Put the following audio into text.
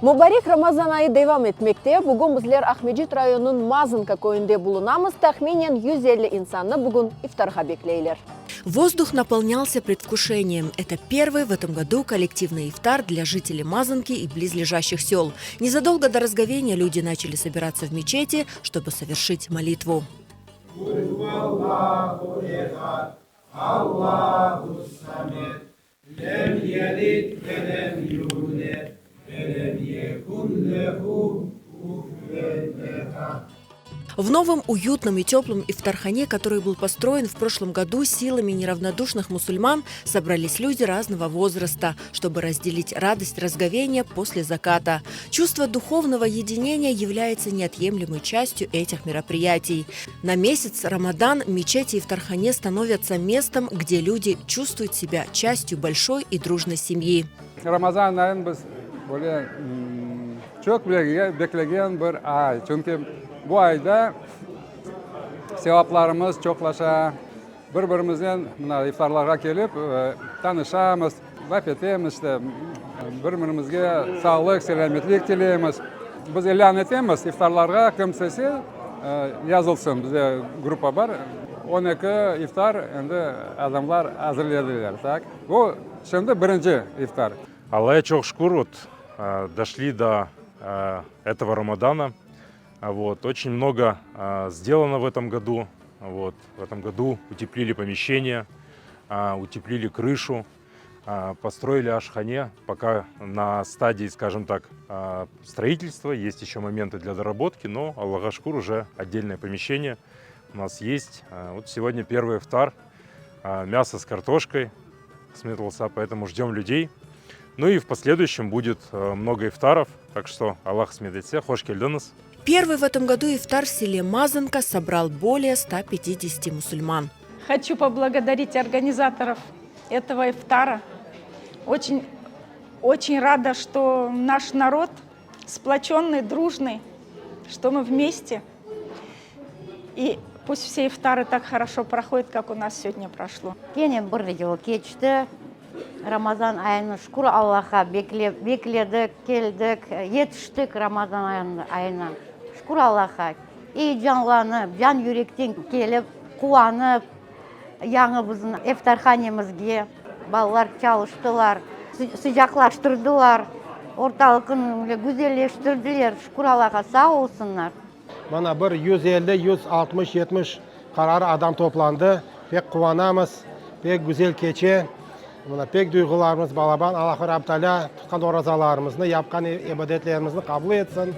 Мубарик Рамазан айы девам etmekte. Бүгін bizler Ахмеджит районының Мазынка көйінде bulunamız. Тахменен 150 insanı бүгін ифтарға беклейлер. Воздух наполнялся предвкушением. Это первый в этом году коллективный ифтар для жителей Мазанки и близлежащих сел. Незадолго до разговения люди начали собираться в мечети, чтобы совершить молитву. В новом уютном и теплом ифтархане, который был построен в прошлом году силами неравнодушных мусульман, собрались люди разного возраста, чтобы разделить радость разговения после заката. Чувство духовного единения является неотъемлемой частью этих мероприятий. На месяц Рамадан мечети и ифтархане становятся местом, где люди чувствуют себя частью большой и дружной семьи. Рамазан айын біз çok beklegen bir ay. Çünkü bu ayda sevaplarımız çoklaşa, birbirimizden iftarlarga kelip tanışamız, laf etemiz, birbirimizge sağlık, selametlik tileyimiz. Biz elan etemiz, iftarlarga kimsesi yazılsın. Bizde grupa var. 12 iftar endi adamlar hazırladılar. Bu şimdi birinci iftar. Аллаху çok şükür, дошли до этого Рамадана. Очень много сделано в этом году. В этом году утеплили помещения, утеплили крышу, построили ашхане. Пока на стадии, скажем так, строительства, есть еще моменты для доработки, но Аллаху шукур, уже отдельное помещение у нас есть. Вот сегодня первый ифтар, мясо с картошкой сметался, поэтому ждем людей. Ну и в последующем будет много ифтаров, так что Аллах смедет всех, хош келдіңіз. Первый в этом году ифтар в селе Мазанка собрал более 150 мусульман. Хочу поблагодарить организаторов этого ифтара. Очень рада, что наш народ сплоченный, дружный, что мы вместе. И пусть все ифтары так хорошо проходят, как у нас сегодня прошло. Рамазан айына шүкір Аллах'a бекледік, келдік, етіштік Рамазан айына. Шүкір Аллах'a. И жанланып, жан жүректен келіп, қуанып, яңы біздің ифтарханемізге балалар çalıştılar, sıcaklaştırdılar, орталығын güzelleştirdiler. Şükür Allah'a, sağ olsunlar. Bana bir 150, 160, 70 kararı adam toplandı. Pek kuvanamız, pek güzel keçe. Pek duygularımız balaban. Allah-u Teala tutkan orazalarımızı, yapkan ibadetlerimizi kabul etsin.